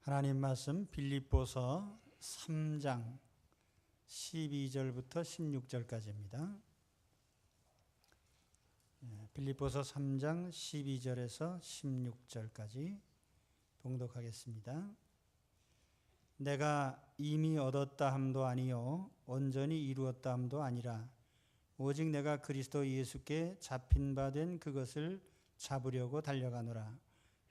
하나님 말씀 빌립보서 3장 12절부터 16절까지입니다. 빌립보서 3장 12절에서 16절까지 봉독하겠습니다. 내가 이미 얻었다 함도 아니요 온전히 이루었다 함도 아니라 오직 내가 그리스도 예수께 잡힌 바 된 그것을 잡으려고 달려가노라.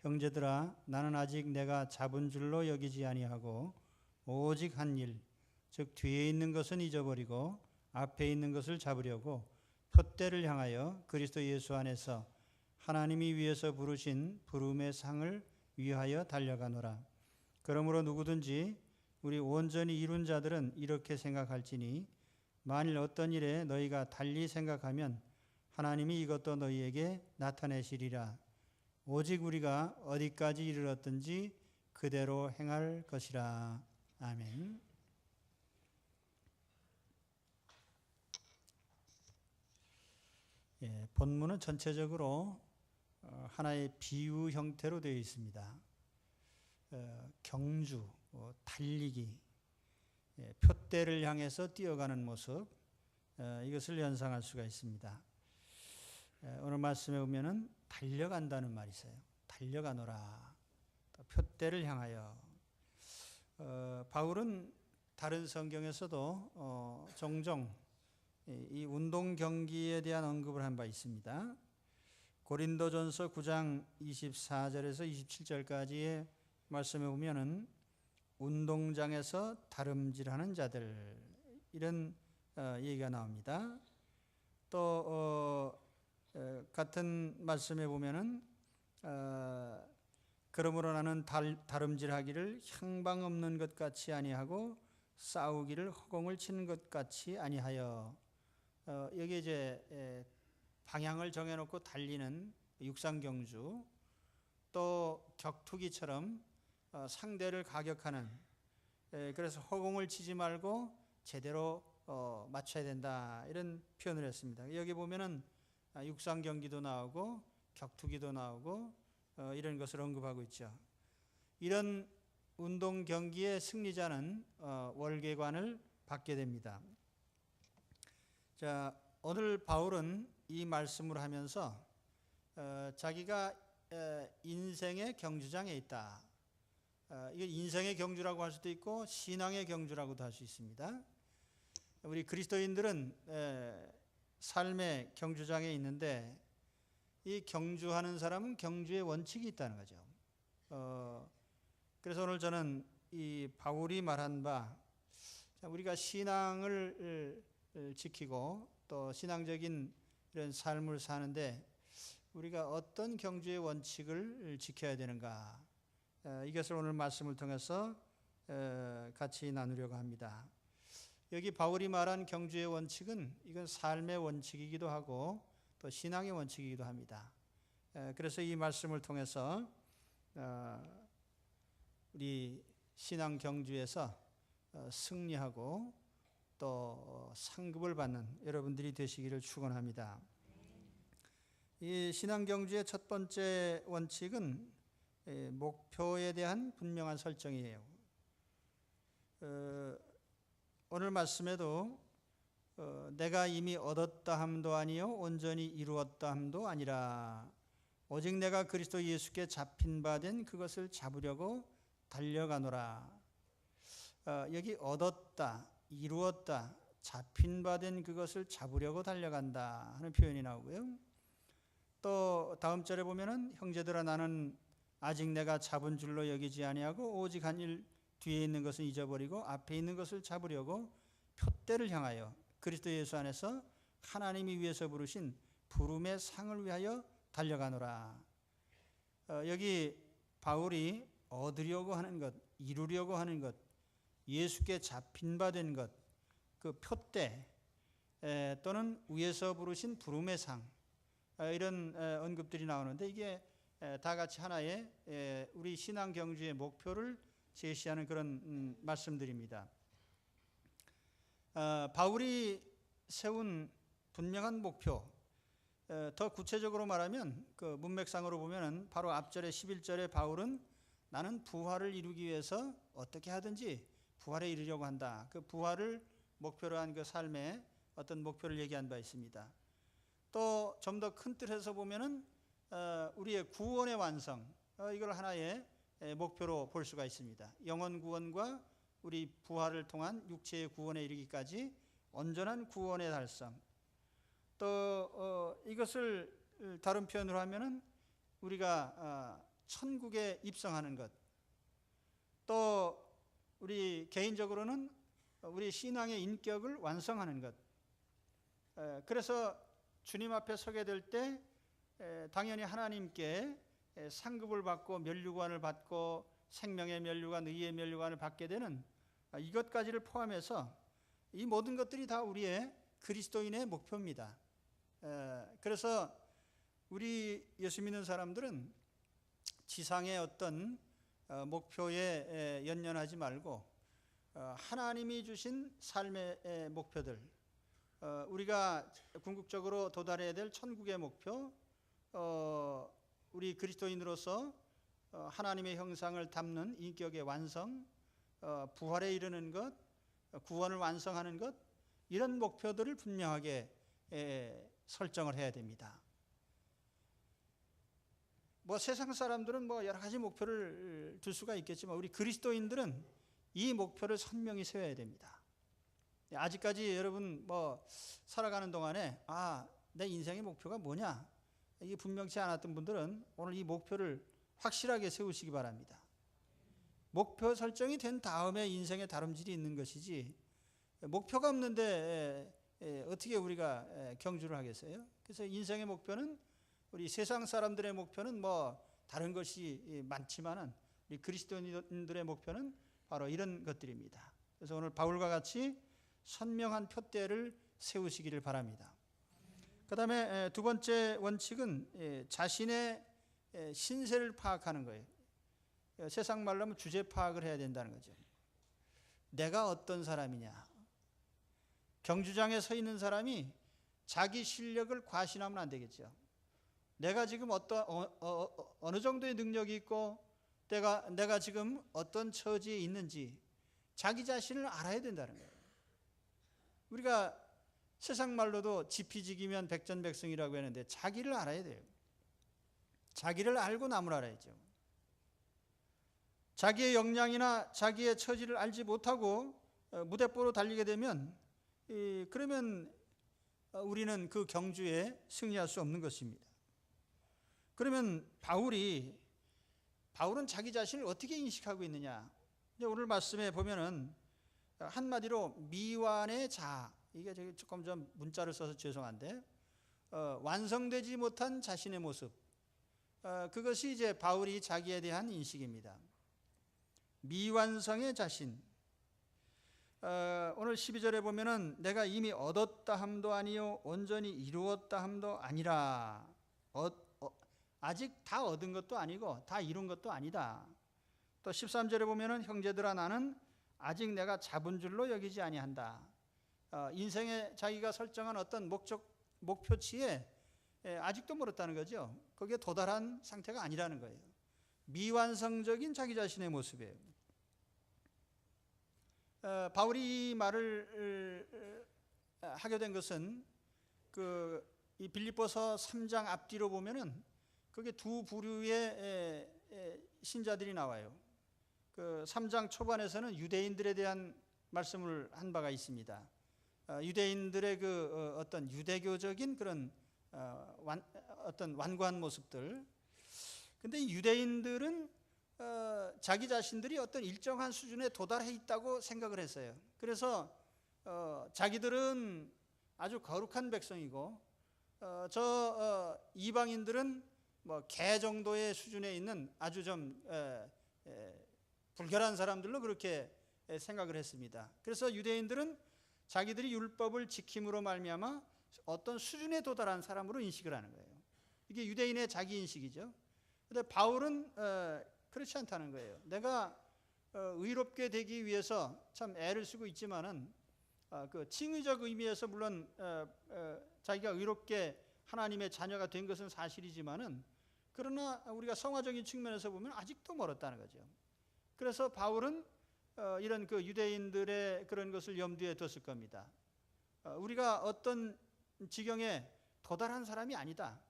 형제들아, 나는 아직 내가 잡은 줄로 여기지 아니하고 오직 한 일, 즉 뒤에 있는 것은 잊어버리고 앞에 있는 것을 잡으려고 표대를 향하여 그리스도 예수 안에서 하나님이 위에서 부르신 부름의 상을 위하여 달려가노라. 그러므로 누구든지 우리 온전히 이룬 자들은 이렇게 생각할지니 만일 어떤 일에 너희가 달리 생각하면 하나님이 이것도 너희에게 나타내시리라. 오직 우리가 어디까지 이르렀든지 그대로 행할 것이라. 아멘. 본문은 전체적으로 하나의 비유 형태로 되어 있습니다. 경주, 달리기, 표대를 향해서 뛰어가는 모습, 이것을 연상할 수가 있습니다. 오늘 말씀에 보면은 달려간다는 말이 있어요. 달려가노라. 표대를 향하여. 바울은 다른 성경에서도 종종 이 운동 경기에 대한 언급을 한 바 있습니다. 고린도전서 9장 24절에서 27절까지의 말씀에 보면은 운동장에서 다름질하는 자들, 이런 얘기가 나옵니다. 또 같은 말씀에 보면은 그러므로 나는 다름질하기를 향방 없는 것 같이 아니하고 싸우기를 허공을 치는 것 같이 아니하여, 여기 이제 방향을 정해놓고 달리는 육상경주, 또 격투기처럼 상대를 가격하는, 그래서 허공을 치지 말고 제대로 맞춰야 된다, 이런 표현을 했습니다. 여기 보면은 육상 경기도 나오고 격투기도 나오고 이런 것을 언급하고 있죠. 이런 운동 경기의 승리자는 월계관을 받게 됩니다. 자, 오늘 바울은 이 말씀을 하면서 자기가 인생의 경주장에 있다. 이게 인생의 경주라고 할 수도 있고 신앙의 경주라고도 할 수 있습니다. 우리 그리스도인들은 삶의 경주장에 있는데, 이 경주하는 사람은 경주의 원칙이 있다는 거죠. 그래서 오늘 저는 이 바울이 말한 바, 우리가 신앙을 지키고 또 신앙적인 이런 삶을 사는데 우리가 어떤 경주의 원칙을 지켜야 되는가, 이것을 오늘 말씀을 통해서 같이 나누려고 합니다. 여기 바울이 말한 경주의 원칙은 이건 삶의 원칙이기도 하고 또 신앙의 원칙이기도 합니다. 그래서 이 말씀을 통해서 우리 신앙 경주에서 승리하고 또 상급을 받는 여러분들이 되시기를 축원합니다. 이 신앙 경주의 첫 번째 원칙은 목표에 대한 분명한 설정이에요. 오늘 말씀에도 내가 이미 얻었다 함도 아니요 온전히 이루었다 함도 아니라 오직 내가 그리스도 예수께 잡힌 바 된 그것을 잡으려고 달려가노라. 여기 얻었다, 이루었다, 잡힌 바 된 그것을 잡으려고 달려간다 하는 표현이 나오고요. 또 다음 절에 보면은 형제들아, 나는 아직 내가 잡은 줄로 여기지 아니하고 오직 한 일, 뒤에 있는 것은 잊어버리고 앞에 있는 것을 잡으려고 표대를 향하여 그리스도 예수 안에서 하나님이 위에서 부르신 부름의 상을 위하여 달려가노라. 여기 바울이 얻으려고 하는 것, 이루려고 하는 것, 예수께 잡힌 바 된 것, 그 표대 또는 위에서 부르신 부름의 상, 이런 언급들이 나오는데 이게 다 같이 하나의 우리 신앙 경주의 목표를 제시하는 그런 말씀들입니다. 바울이 세운 분명한 목표, 더 구체적으로 말하면 그 문맥상으로 보면은 바로 앞절에 11절에 바울은 나는 부활을 이루기 위해서 어떻게 하든지 부활에 이르려고 한다. 그 부활을 목표로 한 그 삶의 어떤 목표를 얘기한 바 있습니다. 또 좀 더 큰 틀에서 보면은 우리의 구원의 완성, 이걸 하나의 목표로 볼 수가 있습니다. 영혼 구원과 우리 부활을 통한 육체의 구원에 이르기까지 온전한 구원의 달성. 또 이것을 다른 표현으로 하면은 우리가 천국에 입성하는 것. 또 우리 개인적으로는 우리 신앙의 인격을 완성하는 것. 그래서 주님 앞에 서게 될 때 당연히 하나님께 상급을 받고 면류관을 받고 생명의 면류관, 의의 면류관을 받게 되는 이것까지를 포함해서 이 모든 것들이 다 우리의 그리스도인의 목표입니다. 그래서 우리 예수 믿는 사람들은 지상의 어떤 목표에 연연하지 말고 하나님이 주신 삶의 목표들, 우리가 궁극적으로 도달해야 될 천국의 목표, 우리 그리스도인으로서 하나님의 형상을 담는 인격의 완성, 부활에 이르는 것, 구원을 완성하는 것, 이런 목표들을 분명하게 설정을 해야 됩니다. 뭐 세상 사람들은 뭐 여러 가지 목표를 둘 수가 있겠지만 우리 그리스도인들은 이 목표를 선명히 세워야 됩니다. 아직까지 여러분 뭐 살아가는 동안에 내 인생의 목표가 뭐냐, 이게 분명치 않았던 분들은 오늘 이 목표를 확실하게 세우시기 바랍니다. 목표 설정이 된 다음에 인생의 다름질이 있는 것이지, 목표가 없는데 어떻게 우리가 경주를 하겠어요? 그래서 인생의 목표는, 우리 세상 사람들의 목표는 뭐 다른 것이 많지만은 우리 그리스도인들의 목표는 바로 이런 것들입니다. 그래서 오늘 바울과 같이 선명한 표대를 세우시기를 바랍니다. 그 다음에 두 번째 원칙은 자신의 신세를 파악하는 거예요. 세상 말로 하면 주제 파악을 해야 된다는 거죠. 내가 어떤 사람이냐. 경주장에 서 있는 사람이 자기 실력을 과신하면 안 되겠죠. 내가 지금 어느 정도의 능력이 있고 내가 지금 어떤 처지에 있는지 자기 자신을 알아야 된다는 거예요. 우리가 세상 말로도 지피지기면 백전백승이라고 하는데 자기를 알아야 돼요. 자기를 알고 남을 알아야죠. 자기의 역량이나 자기의 처지를 알지 못하고 무대뽀로 달리게 되면 그러면 우리는 그 경주에 승리할 수 없는 것입니다. 그러면 바울은 자기 자신을 어떻게 인식하고 있느냐? 오늘 말씀에 보면은 한마디로 미완의 자아, 이게 조금 좀 문자를 써서 죄송한데 완성되지 못한 자신의 모습, 그것이 이제 바울이 자기에 대한 인식입니다. 미완성의 자신. 오늘 12절에 보면은 내가 이미 얻었다 함도 아니요 온전히 이루었다 함도 아니라, 아직 다 얻은 것도 아니고 다 이룬 것도 아니다. 또 13절에 보면은 형제들아 나는 아직 내가 잡은 줄로 여기지 아니한다. 인생에 자기가 설정한 어떤 목표치에 아직도 멀었다는 거죠. 거기에 도달한 상태가 아니라는 거예요. 미완성적인 자기 자신의 모습이에요. 바울이 이 말을 하게 된 것은 이 빌립보서 3장 앞뒤로 보면은 거기에 두 부류의 신자들이 나와요. 그 3장 초반에서는 유대인들에 대한 말씀을 한 바가 있습니다. 유대인들의 그 어떤 유대교적인 그런 어떤 완고한 모습들. 근데 이 유대인들은 자기 자신들이 어떤 일정한 수준에 도달해 있다고 생각을 했어요. 그래서 자기들은 아주 거룩한 백성이고 이방인들은 뭐 개 정도의 수준에 있는 아주 좀 불결한 사람들로 그렇게 생각을 했습니다. 그래서 유대인들은 자기들이 율법을 지킴으로 말미암아 어떤 수준에 도달한 사람으로 인식을 하는 거예요. 이게 유대인의 자기 인식이죠. 그런데 바울은 그렇지 않다는 거예요. 내가 의롭게 되기 위해서 참 애를 쓰고 있지만은 그 칭의적 의미에서 물론 자기가 의롭게 하나님의 자녀가 된 것은 사실이지만은 그러나 우리가 성화적인 측면에서 보면 아직도 멀었다는 거죠. 그래서 바울은 이런 그 유대인들의 그런 것을 염두에 뒀을 겁니다. 우리가 어떤 지경에 도달한 사람이 아니다.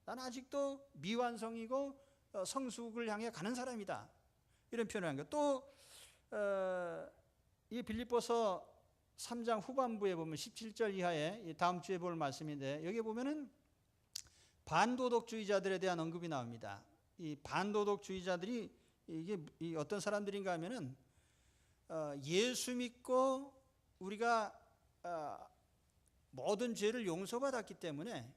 나는 아직도 미완성이고 성숙을 향해 가는 사람이다. 이런 표현을 한 거. 또 이 빌립보서 3장 후반부에 보면 17절 이하에 다음 주에 볼 말씀인데, 여기 보면은 반도덕주의자들에 대한 언급이 나옵니다. 이 반도덕주의자들이 이게 어떤 사람들인가 하면은 예수 믿고 우리가 모든 죄를 용서받았기 때문에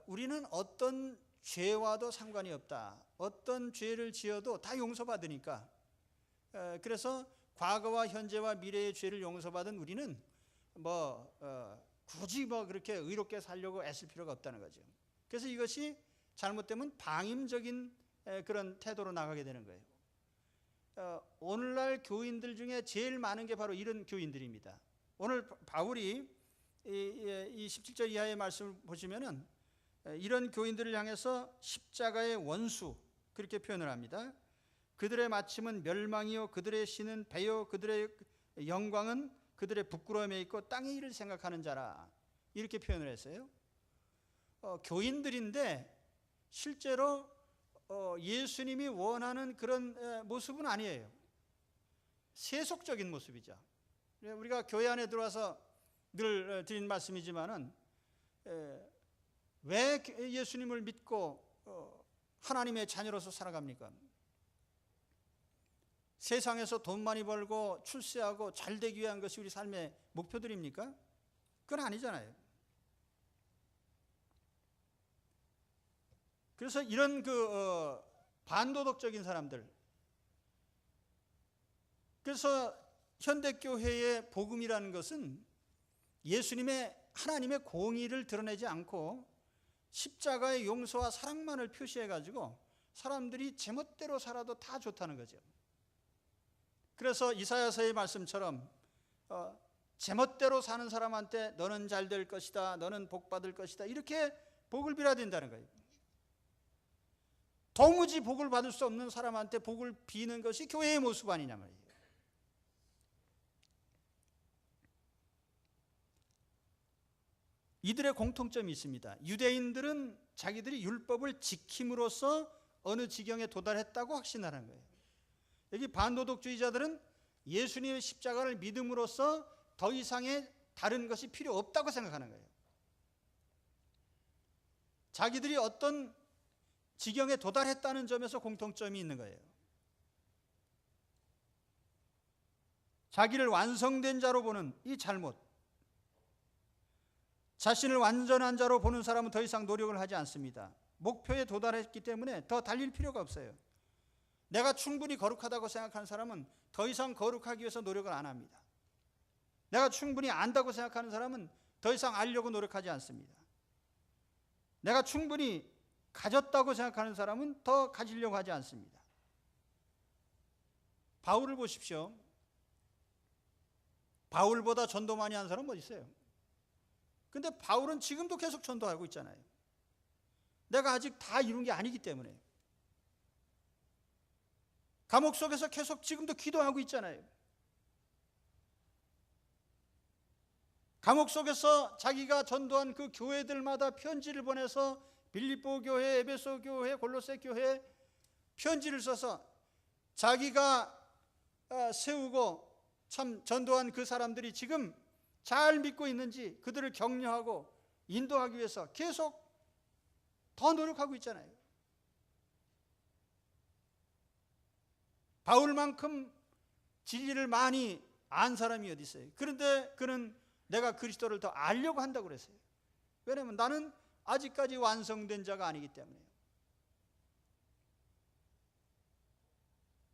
우리는 어떤 죄와도 상관이 없다. 어떤 죄를 지어도 다 용서받으니까, 그래서 과거와 현재와 미래의 죄를 용서받은 우리는 굳이 그렇게 의롭게 살려고 애쓸 필요가 없다는 거죠. 그래서 이것이 잘못되면 방임적인 그런 태도로 나가게 되는 거예요. 오늘날 교인들 중에 제일 많은 게 바로 이런 교인들입니다. 오늘 바울이 이 17절 이하의 말씀을 보시면은 이런 교인들을 향해서 십자가의 원수 그렇게 표현을 합니다. 그들의 마침은 멸망이요 그들의 신은 배요 그들의 영광은 그들의 부끄러움에 있고 땅의 일을 생각하는 자라, 이렇게 표현을 했어요. 교인들인데 실제로 예수님이 원하는 그런 모습은 아니에요. 세속적인 모습이죠. 우리가 교회 안에 들어와서 늘 드린 말씀이지만은 왜 예수님을 믿고 하나님의 자녀로서 살아갑니까? 세상에서 돈 많이 벌고 출세하고 잘 되기 위한 것이 우리 삶의 목표들입니까? 그건 아니잖아요. 그래서 이런 반도덕적인 사람들, 그래서 현대교회의 복음이라는 것은 예수님의 하나님의 공의를 드러내지 않고 십자가의 용서와 사랑만을 표시해가지고 사람들이 제멋대로 살아도 다 좋다는 거죠. 그래서 이사야서의 말씀처럼 제멋대로 사는 사람한테 너는 잘 될 것이다, 너는 복 받을 것이다, 이렇게 복을 빌어야 된다는 거예요. 도무지 복을 받을 수 없는 사람한테 복을 비는 것이 교회의 모습 아니냐 말이에요. 이들의 공통점이 있습니다. 유대인들은 자기들이 율법을 지킴으로써 어느 지경에 도달했다고 확신하는 거예요. 여기 반도덕주의자들은 예수님의 십자가를 믿음으로써 더 이상의 다른 것이 필요 없다고 생각하는 거예요. 자기들이 어떤 지경에 도달했다는 점에서 공통점이 있는 거예요. 자기를 완성된 자로 보는 이 잘못, 자신을 완전한 자로 보는 사람은 더 이상 노력을 하지 않습니다. 목표에 도달했기 때문에 더 달릴 필요가 없어요. 내가 충분히 거룩하다고 생각하는 사람은 더 이상 거룩하기 위해서 노력을 안 합니다. 내가 충분히 안다고 생각하는 사람은 더 이상 알려고 노력하지 않습니다. 내가 충분히 가졌다고 생각하는 사람은 더 가지려고 하지 않습니다. 바울을 보십시오. 바울보다 전도 많이 한 사람은 어디 있어요? 근데 바울은 지금도 계속 전도하고 있잖아요. 내가 아직 다 이룬 게 아니기 때문에. 감옥 속에서 계속 지금도 기도하고 있잖아요. 감옥 속에서 자기가 전도한 그 교회들마다 편지를 보내서 빌립보 교회, 에베소 교회, 골로새 교회 편지를 써서 자기가 세우고 참 전도한 그 사람들이 지금 잘 믿고 있는지 그들을 격려하고 인도하기 위해서 계속 더 노력하고 있잖아요. 바울만큼 진리를 많이 안 사람이 어디 있어요? 그런데 그는 내가 그리스도를 더 알려고 한다고 그랬어요. 왜냐하면 나는 아직까지 완성된 자가 아니기 때문에요.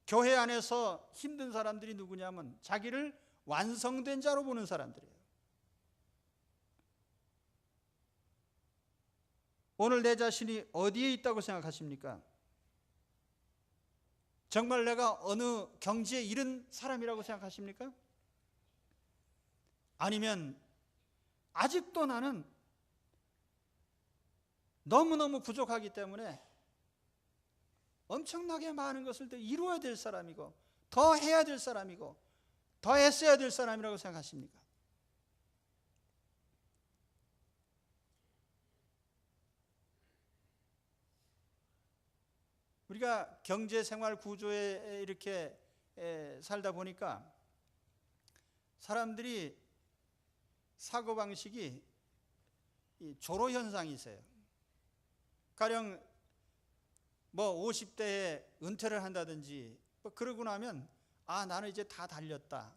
교회 안에서 힘든 사람들이 누구냐면 자기를 완성된 자로 보는 사람들이에요. 오늘 내 자신이 어디에 있다고 생각하십니까? 정말 내가 어느 경지에 이른 사람이라고 생각하십니까? 아니면 아직도 나는 너무너무 부족하기 때문에 엄청나게 많은 것을 더 이루어야 될 사람이고 더 해야 될 사람이고 더 애써야 될 사람이라고 생각하십니까? 우리가 경제생활 구조에 이렇게 살다 보니까 사람들이 사고방식이 조로 현상이 있어요. 가령 뭐 50대에 은퇴를 한다든지 뭐 그러고 나면 나는 이제 다 달렸다,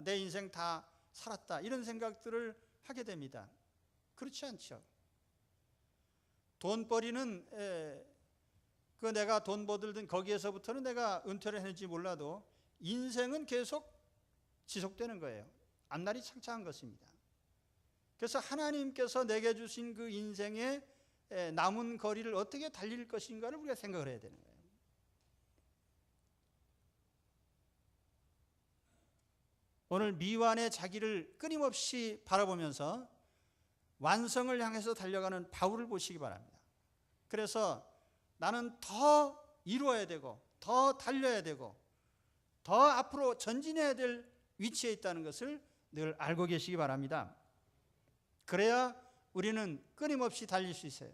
내 인생 다 살았다, 이런 생각들을 하게 됩니다. 그렇지 않죠. 돈벌이는 내가 돈 버들든 거기에서부터는 내가 은퇴를 했는지 몰라도 인생은 계속 지속되는 거예요. 앞날이 창창한 것입니다. 그래서 하나님께서 내게 주신 그 인생의 남은 거리를 어떻게 달릴 것인가를 우리가 생각을 해야 되는 거예요. 오늘 미완의 자기를 끊임없이 바라보면서 완성을 향해서 달려가는 바울을 보시기 바랍니다. 그래서 나는 더 이루어야 되고 더 달려야 되고 더 앞으로 전진해야 될 위치에 있다는 것을 늘 알고 계시기 바랍니다. 그래야 우리는 끊임없이 달릴 수 있어요.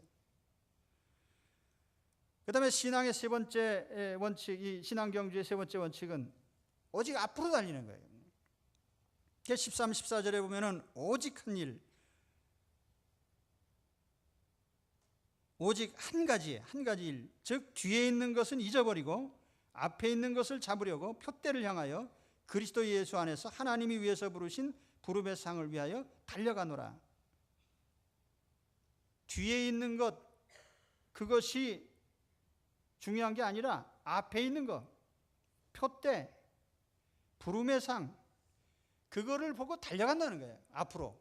그 다음에 신앙의 세 번째 원칙, 이 신앙경주의 세 번째 원칙은 오직 앞으로 달리는 거예요. 13, 14절에 보면은 오직 한 일, 오직 한 가지 일, 즉 뒤에 있는 것은 잊어버리고 앞에 있는 것을 잡으려고 표대를 향하여 그리스도 예수 안에서 하나님이 위해서 부르신 부름의 상을 위하여 달려가노라. 뒤에 있는 것, 그것이 중요한 게 아니라 앞에 있는 것, 표대, 부름의 상, 그거를 보고 달려간다는 거예요. 앞으로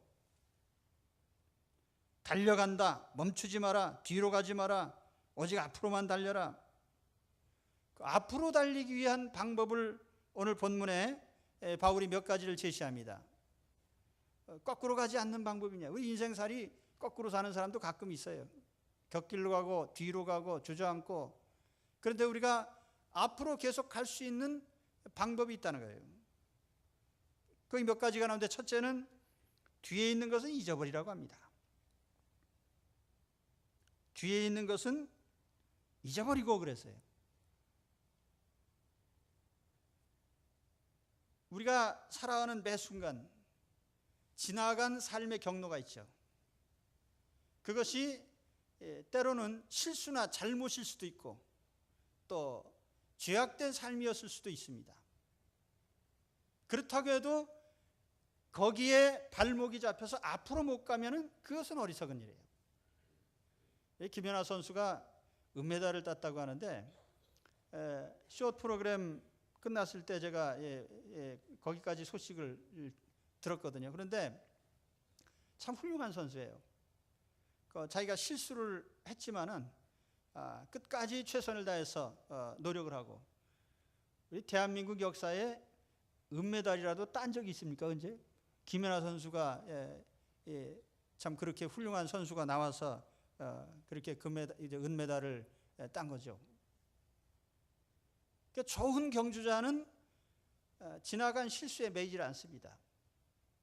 달려간다, 멈추지 마라, 뒤로 가지 마라, 오직 앞으로만 달려라. 앞으로 달리기 위한 방법을 오늘 본문에 바울이 몇 가지를 제시합니다. 거꾸로 가지 않는 방법이냐. 우리 인생살이 거꾸로 사는 사람도 가끔 있어요. 곁길로 가고 뒤로 가고 주저앉고. 그런데 우리가 앞으로 계속 갈 수 있는 방법이 있다는 거예요. 그 몇 가지가 나오는데 첫째는 뒤에 있는 것은 잊어버리라고 합니다. 뒤에 있는 것은 잊어버리고 그랬어요. 우리가 살아가는 매 순간 지나간 삶의 경로가 있죠. 그것이 때로는 실수나 잘못일 수도 있고 또 죄악된 삶이었을 수도 있습니다. 그렇다고 해도 거기에 발목이 잡혀서 앞으로 못 가면은 그것은 어리석은 일이에요. 김연아 선수가 은메달을 땄다고 하는데 숏 프로그램 끝났을 때 제가 거기까지 소식을 들었거든요. 그런데 참 훌륭한 선수예요. 자기가 실수를 했지만은 끝까지 최선을 다해서 노력을 하고, 우리 대한민국 역사에 은메달이라도 딴 적이 있습니까? 언제? 김연아 선수가 참 그렇게 훌륭한 선수가 나와서 그렇게 은메달을 딴 거죠. 그러니까 좋은 경주자는 지나간 실수에 매이질 않습니다.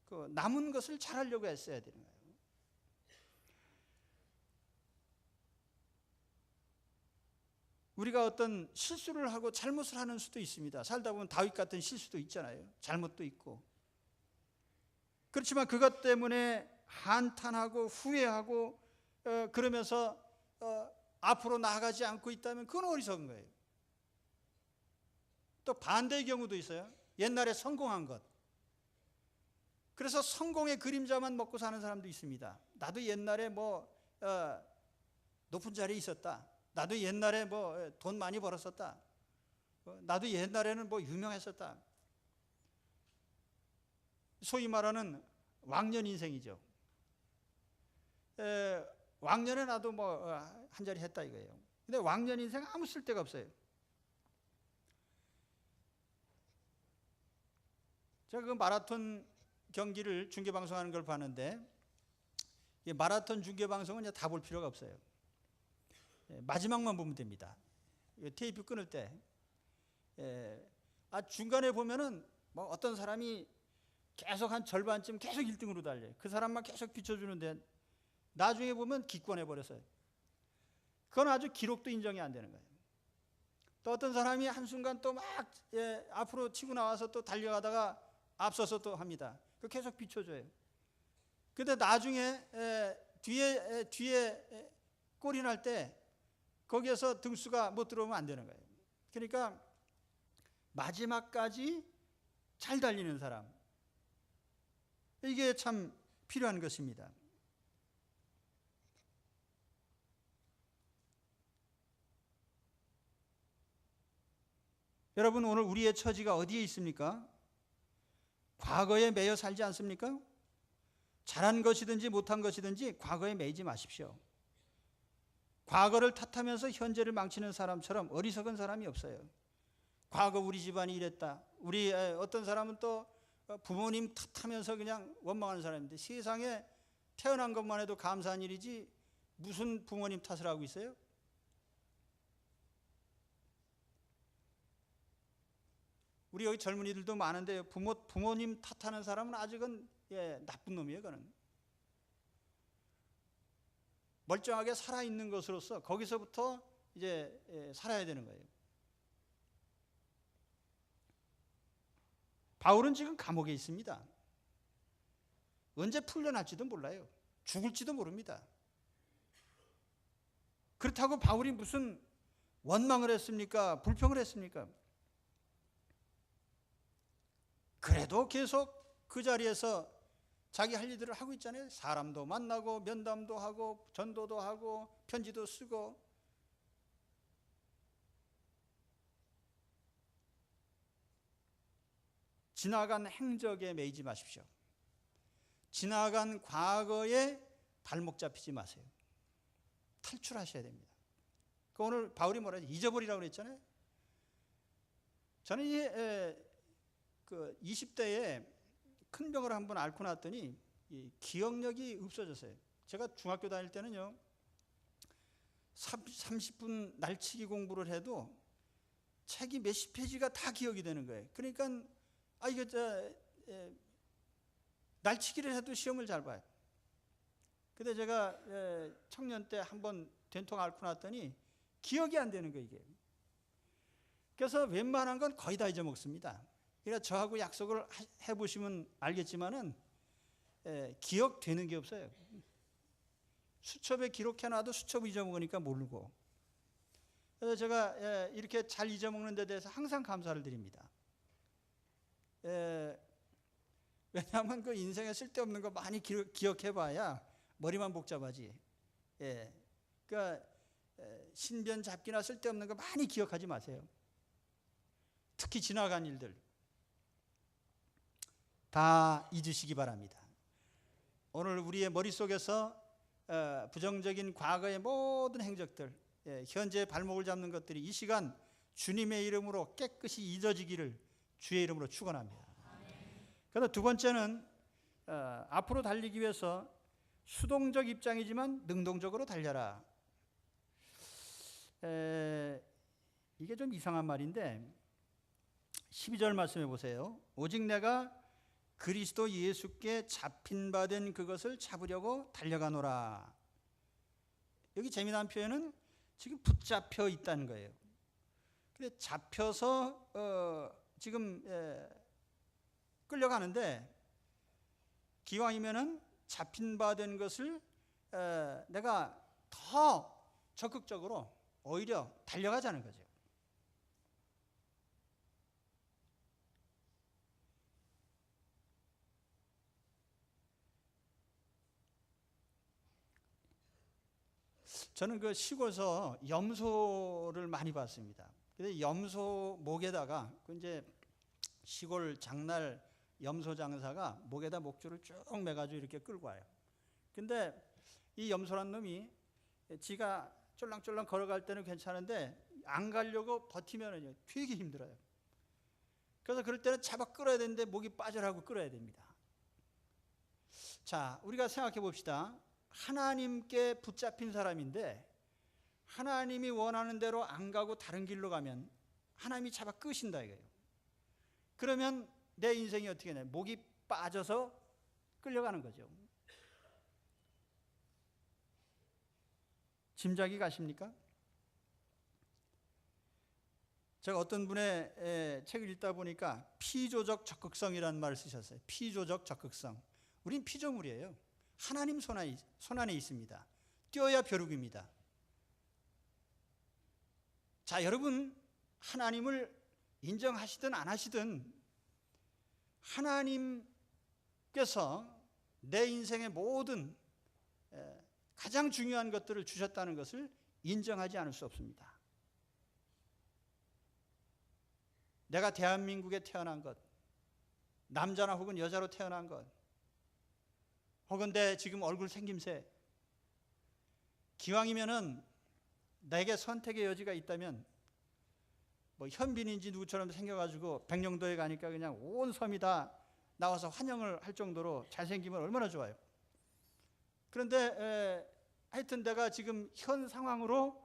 그 남은 것을 잘하려고 했어야 되는 거예요. 우리가 어떤 실수를 하고 잘못을 하는 수도 있습니다. 살다 보면 다윗 같은 실수도 있잖아요. 잘못도 있고. 그렇지만 그것 때문에 한탄하고 후회하고 그러면서 앞으로 나아가지 않고 있다면 그건 어리석은 거예요. 또 반대의 경우도 있어요. 옛날에 성공한 것. 그래서 성공의 그림자만 먹고 사는 사람도 있습니다. 나도 옛날에 높은 자리에 있었다. 나도 옛날에 돈 많이 벌었었다. 나도 옛날에는 유명했었다. 소위 말하는 왕년 인생이죠. 왕년에 나도 한 자리 했다 이거예요. 근데 왕년 인생 아무 쓸데가 없어요. 제가 그 마라톤 경기를 중계방송하는 걸 봤는데, 마라톤 중계방송은 다 볼 필요가 없어요. 마지막만 보면 됩니다. 테이프 끊을 때. 중간에 보면은 뭐 어떤 사람이 계속 한 절반쯤 계속 1등으로 달려요. 그 사람만 계속 비춰주는데 나중에 보면 기권해 버렸어요. 그건 아주 기록도 인정이 안 되는 거예요. 또 어떤 사람이 한순간 또 막 앞으로 치고 나와서 또 달려가다가 앞서서 또 합니다. 그 계속 비춰줘요. 근데 나중에 뒤에 골이 날 때 거기에서 등수가 못 들어오면 안 되는 거예요. 그러니까 마지막까지 잘 달리는 사람, 이게 참 필요한 것입니다. 여러분, 오늘 우리의 처지가 어디에 있습니까? 과거에 매여 살지 않습니까? 잘한 것이든지 못한 것이든지 과거에 매이지 마십시오. 과거를 탓하면서 현재를 망치는 사람처럼 어리석은 사람이 없어요. 과거 우리 집안이 이랬다. 우리 어떤 사람은 또 부모님 탓하면서 그냥 원망하는 사람인데, 세상에 태어난 것만 해도 감사한 일이지 무슨 부모님 탓을 하고 있어요? 우리 여기 젊은이들도 많은데 부모님 탓하는 사람은 아직은 나쁜 놈이에요. 그는 멀쩡하게 살아있는 것으로서 거기서부터 이제 살아야 되는 거예요. 바울은 지금 감옥에 있습니다. 언제 풀려날지도 몰라요. 죽을지도 모릅니다. 그렇다고 바울이 무슨 원망을 했습니까? 불평을 했습니까? 그래도 계속 그 자리에서 자기 할 일들을 하고 있잖아요. 사람도 만나고 면담도 하고 전도도 하고 편지도 쓰고. 지나간 행적에 매이지 마십시오. 지나간 과거에 발목 잡히지 마세요. 탈출하셔야 됩니다. 오늘 바울이 뭐라 하지? 잊어버리라고 그랬잖아요. 저는 그 20대에 큰 병을 한번 앓고 났더니 이 기억력이 없어졌어요. 제가 중학교 다닐 때는요, 30분 날치기 공부를 해도 책이 몇십 페이지가 다 기억이 되는 거예요. 그러니까 날치기를 해도 시험을 잘 봐요. 근데 제가 청년 때 한번 된통 앓고 났더니 기억이 안 되는 거예요, 이게. 그래서 웬만한 건 거의 다 잊어먹습니다. 그러니까 저하고 약속을 해보시면 알겠지만은 기억되는 게 없어요. 수첩에 기록해놔도 수첩 잊어먹으니까 모르고. 그래서 제가 이렇게 잘 잊어먹는 데 대해서 항상 감사를 드립니다. 왜냐하면 그 인생에 쓸데없는 거 많이 기억해봐야 머리만 복잡하지. 그러니까 신변 잡기나 쓸데없는 거 많이 기억하지 마세요. 특히 지나간 일들 다 잊으시기 바랍니다. 오늘 우리의 머릿속에서 부정적인 과거의 모든 행적들, 현재 발목을 잡는 것들이 이 시간 주님의 이름으로 깨끗이 잊어지기를 주의 이름으로 축원합니다. 그래서 두 번째는 앞으로 달리기 위해서 수동적 입장이지만 능동적으로 달려라. 이게 좀 이상한 말인데 12절 말씀해 보세요. 오직 내가 그리스도 예수께 잡힌 바 된 그것을 잡으려고 달려가노라. 여기 재미난 표현은 지금 붙잡혀 있다는 거예요. 근데 잡혀서 지금 끌려가는데, 기왕이면은 잡힌 바 된 것을 내가 더 적극적으로 오히려 달려가자는 거죠. 저는 그 시골에서 염소를 많이 봤습니다. 근데 염소 목에다가 이제 시골 장날 염소 장사가 목에다 목줄을 쭉 매가지고 이렇게 끌고 와요. 근데 이 염소란 놈이 지가 쫄랑쫄랑 걸어갈 때는 괜찮은데 안 가려고 버티면은요 되게 힘들어요. 그래서 그럴 때는 잡아 끌어야 되는데 목이 빠져라고 끌어야 됩니다. 자, 우리가 생각해 봅시다. 하나님께 붙잡힌 사람인데 하나님이 원하는 대로 안 가고 다른 길로 가면 하나님이 잡아 끄신다 이거예요. 그러면 내 인생이 어떻게 돼? 목이 빠져서 끌려가는 거죠. 짐작이 가십니까? 제가 어떤 분의 책을 읽다 보니까 피조적 적극성이라는 말을 쓰셨어요. 피조적 적극성. 우린 피조물이에요. 하나님 손 안에 있습니다. 뛰어야 벼룩입니다. 자, 여러분, 하나님을 인정하시든 안 하시든 하나님께서 내 인생의 모든 가장 중요한 것들을 주셨다는 것을 인정하지 않을 수 없습니다. 내가 대한민국에 태어난 것, 남자나 혹은 여자로 태어난 것, 혹은 내 지금 얼굴 생김새, 기왕이면은 내게 선택의 여지가 있다면 뭐 현빈인지 누구처럼 생겨가지고 백령도에 가니까 그냥 온 섬이 다 나와서 환영을 할 정도로 잘생기면 얼마나 좋아요. 그런데 하여튼 내가 지금 현 상황으로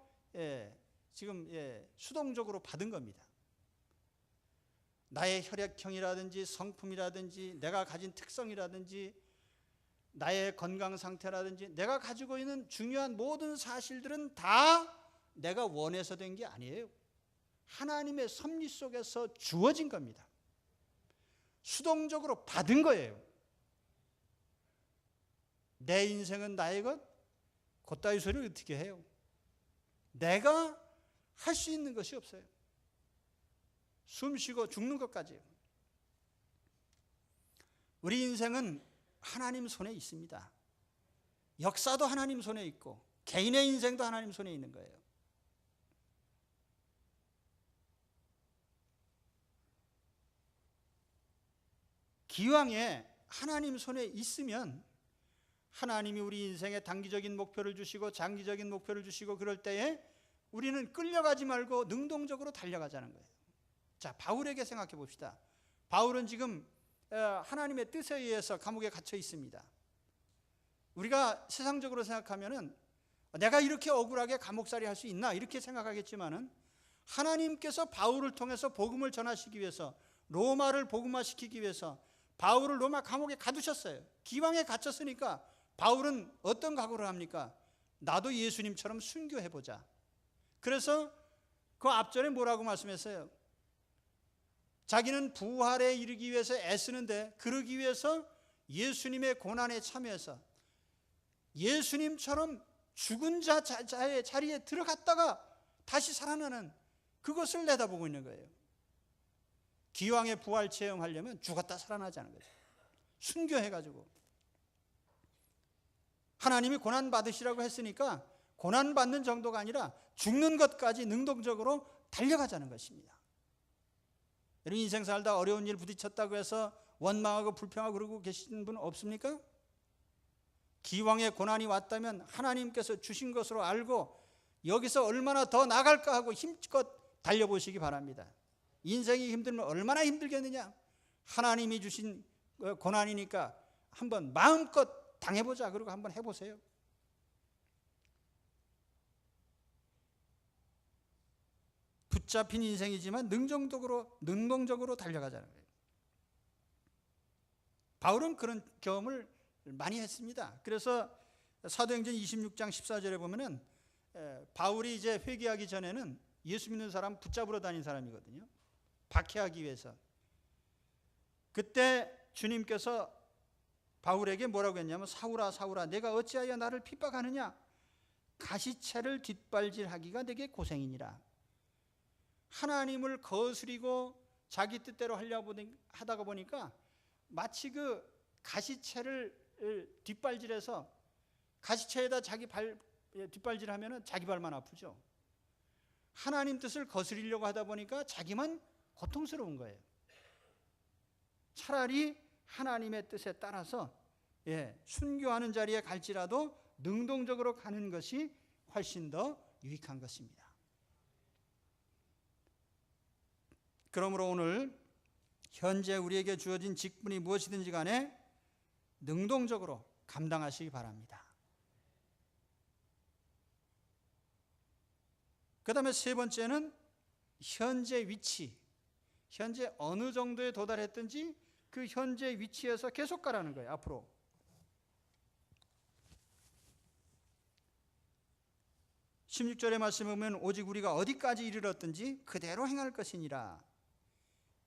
지금 수동적으로 받은 겁니다. 나의 혈액형이라든지 성품이라든지 내가 가진 특성이라든지 나의 건강 상태라든지 내가 가지고 있는 중요한 모든 사실들은 다 내가 원해서 된 게 아니에요. 하나님의 섭리 속에서 주어진 겁니다. 수동적으로 받은 거예요. 내 인생은 나의 것? 그따위 소리를 어떻게 해요? 내가 할 수 있는 것이 없어요. 숨 쉬고 죽는 것까지요. 우리 인생은 하나님 손에 있습니다. 역사도 하나님 손에 있고 개인의 인생도 하나님 손에 있는 거예요. 기왕에 하나님 손에 있으면 하나님이 우리 인생에 단기적인 목표를 주시고 장기적인 목표를 주시고 그럴 때에 우리는 끌려가지 말고 능동적으로 달려가자는 거예요. 자, 바울에게 생각해 봅시다. 바울은 지금 하나님의 뜻에 의해서 감옥에 갇혀 있습니다. 우리가 세상적으로 생각하면은 내가 이렇게 억울하게 감옥살이 할 수 있나 이렇게 생각하겠지만은 하나님께서 바울을 통해서 복음을 전하시기 위해서 로마를 복음화시키기 위해서 바울을 로마 감옥에 가두셨어요. 기왕에 갇혔으니까 바울은 어떤 각오를 합니까? 나도 예수님처럼 순교해보자. 그래서 그 앞전에 뭐라고 말씀했어요? 자기는 부활에 이르기 위해서 애쓰는데 그러기 위해서 예수님의 고난에 참여해서 예수님처럼 죽은 자의 자리에 들어갔다가 다시 살아나는 그것을 내다보고 있는 거예요. 기왕의 부활 체험하려면 죽었다 살아나자는 거죠. 순교해가지고 하나님이 고난 받으시라고 했으니까 고난 받는 정도가 아니라 죽는 것까지 능동적으로 달려가자는 것입니다. 여러분 인생 살다 어려운 일 부딪혔다고 해서 원망하고 불평하고 그러고 계시는 분 없습니까? 기왕의 고난이 왔다면 하나님께서 주신 것으로 알고 여기서 얼마나 더 나갈까 하고 힘껏 달려보시기 바랍니다. 인생이 힘들면 얼마나 힘들겠느냐? 하나님이 주신 고난이니까 한번 마음껏 당해보자. 그리고 한번 해보세요. 붙잡힌 인생이지만 능동적으로 달려가자는 거예요. 바울은 그런 경험을 많이 했습니다. 그래서 사도행전 26장 14절에 보면은 바울이 이제 회개하기 전에는 예수 믿는 사람 붙잡으러 다닌 사람이거든요. 박해하기 위해서. 그때 주님께서 바울에게 뭐라고 했냐면 사울아 사울아 내가 어찌하여 나를 핍박하느냐? 가시채를 뒷발질하기가 내게 고생이니라. 하나님을 거스리고 자기 뜻대로 하려고 하다가 보니까 마치 그 가시채를 뒷발질해서 가시채에다 자기 발 뒷발질하면은 자기 발만 아프죠. 하나님 뜻을 거스리려고 하다 보니까 자기만 고통스러운 거예요. 차라리 하나님의 뜻에 따라서 순교하는 자리에 갈지라도 능동적으로 가는 것이 훨씬 더 유익한 것입니다. 그러므로 오늘 현재 우리에게 주어진 직분이 무엇이든지 간에 능동적으로 감당하시기 바랍니다. 그 다음에 세 번째는 현재 위치, 현재 어느 정도에 도달했든지 그 현재 위치에서 계속 가라는 거예요. 앞으로. 16절의 말씀에 보면 오직 우리가 어디까지 이르렀든지 그대로 행할 것이니라.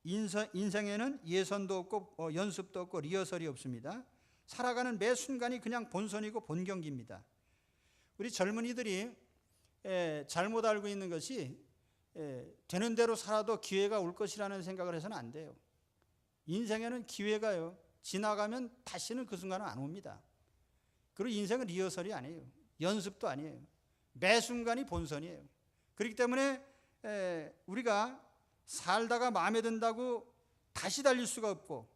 인생에는 예선도 없고 연습도 없고 리허설이 없습니다. 살아가는 매 순간이 그냥 본선이고 본경기입니다. 우리 젊은이들이 잘못 알고 있는 것이 되는 대로 살아도 기회가 올 것이라는 생각을 해서는 안 돼요. 인생에는 기회가요, 지나가면 다시는 그 순간은 안 옵니다. 그리고 인생은 리허설이 아니에요. 연습도 아니에요. 매 순간이 본선이에요. 그렇기 때문에 우리가 살다가 마음에 든다고 다시 달릴 수가 없고,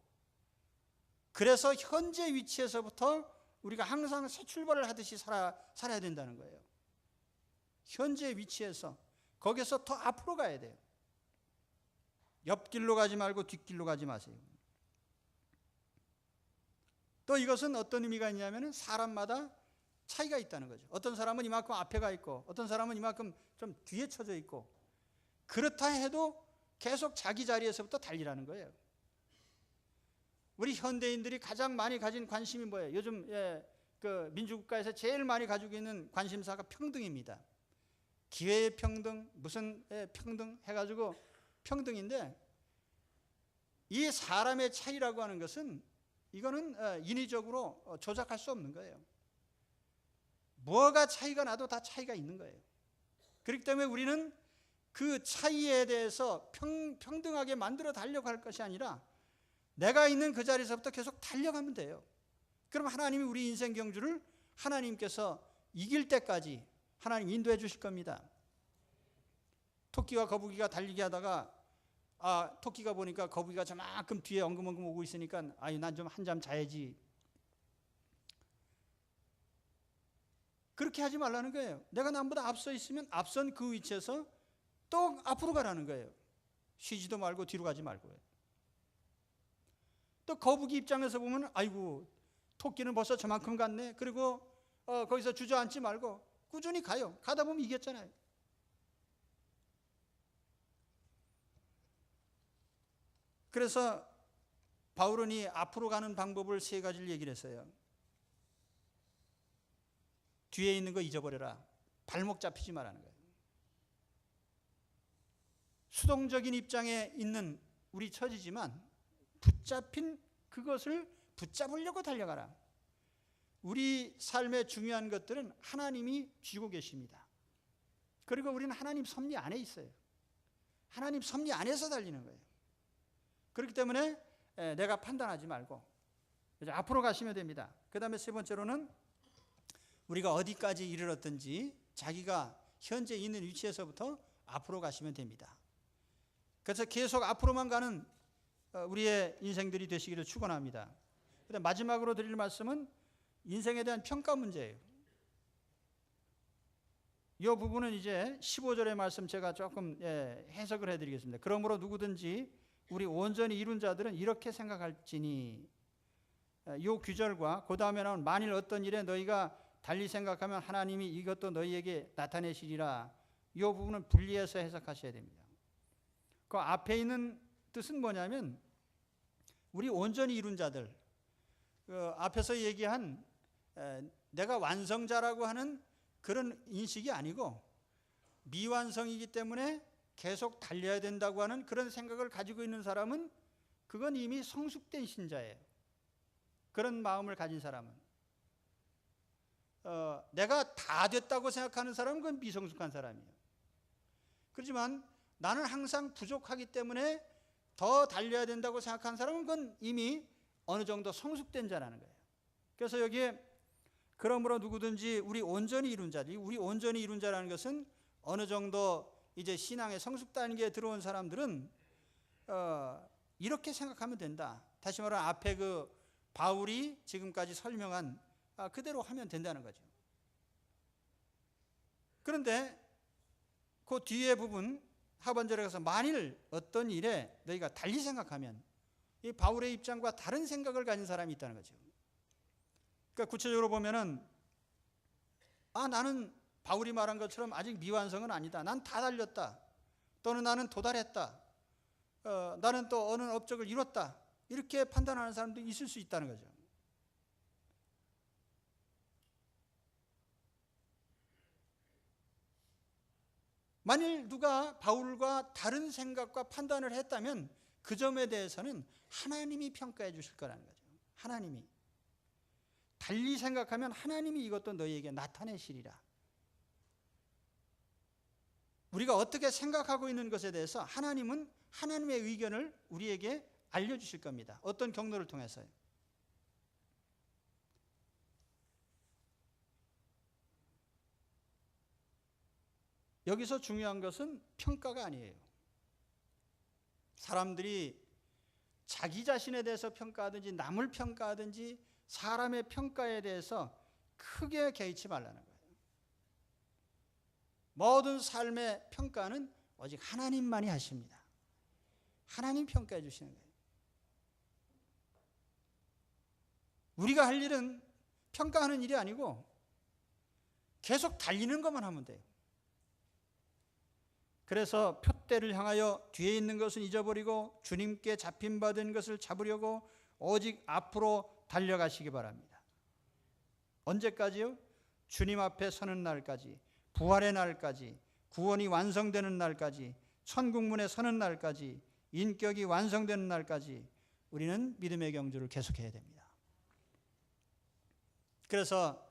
그래서 현재 위치에서부터 우리가 항상 새 출발을 하듯이 살아야 된다는 거예요. 현재 위치에서, 거기서 더 앞으로 가야 돼요. 옆길로 가지 말고 뒷길로 가지 마세요. 또 이것은 어떤 의미가 있냐면 사람마다 차이가 있다는 거죠. 어떤 사람은 이만큼 앞에 가 있고 어떤 사람은 이만큼 좀 뒤에 쳐져 있고, 그렇다 해도 계속 자기 자리에서부터 달리라는 거예요. 우리 현대인들이 가장 많이 가진 관심이 뭐예요? 요즘 그 민주국가에서 제일 많이 가지고 있는 관심사가 평등입니다. 기회의 평등, 무슨 평등 해가지고 평등인데, 이 사람의 차이라고 하는 것은 이거는 인위적으로 조작할 수 없는 거예요. 뭐가 차이가 나도 다 차이가 있는 거예요. 그렇기 때문에 우리는 그 차이에 대해서 평등하게 만들어 달려갈 것이 아니라 내가 있는 그 자리에서부터 계속 달려가면 돼요. 그럼 하나님이 우리 인생 경주를 하나님께서 이길 때까지 하나님 인도해 주실 겁니다. 토끼와 거북이가 달리기 하다가 토끼가 보니까 거북이가 저만큼 뒤에 엉금엉금 오고 있으니까 아유, 난 좀 한잠 자야지. 그렇게 하지 말라는 거예요. 내가 남보다 앞서 있으면 앞선 그 위치에서 또 앞으로 가라는 거예요. 쉬지도 말고 뒤로 가지 말고요. 또 거북이 입장에서 보면 아이고, 토끼는 벌써 저만큼 갔네. 그리고 거기서 주저앉지 말고 꾸준히 가요. 가다 보면 이겼잖아요. 그래서 바울은 이 앞으로 가는 방법을 세 가지를 얘기를 했어요. 뒤에 있는 거 잊어버려라. 발목 잡히지 말라는 거예요. 수동적인 입장에 있는 우리 처지지만 붙잡힌 그것을 붙잡으려고 달려가라. 우리 삶의 중요한 것들은 하나님이 쥐고 계십니다. 그리고 우리는 하나님 섭리 안에 있어요. 하나님 섭리 안에서 달리는 거예요. 그렇기 때문에 내가 판단하지 말고 이제 앞으로 가시면 됩니다. 그 다음에 세 번째로는 우리가 어디까지 이르렀든지 자기가 현재 있는 위치에서부터 앞으로 가시면 됩니다. 그래서 계속 앞으로만 가는 우리의 인생들이 되시기를 축원합니다. 그다음 마지막으로 드릴 말씀은 인생에 대한 평가 문제예요. 이 부분은 이제 15절의 말씀 제가 조금 해석을 해드리겠습니다. 그러므로 누구든지 우리 온전히 이룬 자들은 이렇게 생각할지니, 이 규절과 그 다음에 나온 만일 어떤 일에 너희가 달리 생각하면 하나님이 이것도 너희에게 나타내시리라, 이 부분은 분리해서 해석하셔야 됩니다. 그 앞에 있는 뜻은 뭐냐면 우리 온전히 이룬 자들, 앞에서 얘기한 내가 완성자라고 하는 그런 인식이 아니고 미완성이기 때문에 계속 달려야 된다고 하는 그런 생각을 가지고 있는 사람은 그건 이미 성숙된 신자예요. 그런 마음을 가진 사람은, 내가 다 됐다고 생각하는 사람은 그건 미성숙한 사람이에요. 그렇지만 나는 항상 부족하기 때문에 더 달려야 된다고 생각하는 사람은 그건 이미 어느 정도 성숙된 자라는 거예요. 그래서 여기에 그러므로 누구든지 우리 온전히 이룬 자들, 우리 온전히 이룬 자라는 것은 어느 정도 이제 신앙의 성숙 단계에 들어온 사람들은 이렇게 생각하면 된다. 다시 말하면 앞에 그 바울이 지금까지 설명한 그대로 하면 된다는 거죠. 그런데 그 뒤에 부분 하반절에 가서 만일 어떤 일에 너희가 달리 생각하면, 이 바울의 입장과 다른 생각을 가진 사람이 있다는 거죠. 그러니까 구체적으로 보면은 나는 바울이 말한 것처럼 아직 미완성은 아니다. 난 다 달렸다. 또는 나는 도달했다. 나는 또 어느 업적을 이뤘다. 이렇게 판단하는 사람도 있을 수 있다는 거죠. 만일 누가 바울과 다른 생각과 판단을 했다면 그 점에 대해서는 하나님이 평가해 주실 거라는 거죠. 하나님이. 달리 생각하면 하나님이 이것도 너희에게 나타내시리라. 우리가 어떻게 생각하고 있는 것에 대해서 하나님은 하나님의 의견을 우리에게 알려주실 겁니다. 어떤 경로를 통해서요. 여기서 중요한 것은 평가가 아니에요. 사람들이 자기 자신에 대해서 평가하든지 남을 평가하든지 사람의 평가에 대해서 크게 개의치 말라는 거예요. 모든 삶의 평가는 오직 하나님만이 하십니다. 하나님 평가해 주시는 거예요. 우리가 할 일은 평가하는 일이 아니고 계속 달리는 것만 하면 돼요. 그래서 표대를 향하여 뒤에 있는 것은 잊어버리고 주님께 잡힌 바 된 것을 잡으려고 오직 앞으로 달려가시기 바랍니다. 언제까지요? 주님 앞에 서는 날까지, 부활의 날까지, 구원이 완성되는 날까지, 천국문에 서는 날까지, 인격이 완성되는 날까지 우리는 믿음의 경주를 계속해야 됩니다. 그래서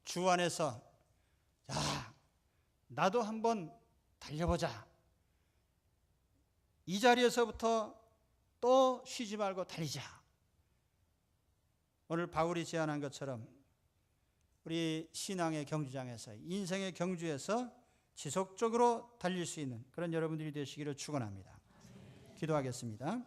주 안에서 나도 한번 달려보자. 이 자리에서부터 또 쉬지 말고 달리자. 오늘 바울이 제안한 것처럼 우리 신앙의 경주장에서, 인생의 경주에서 지속적으로 달릴 수 있는 그런 여러분들이 되시기를 축원합니다. 기도하겠습니다.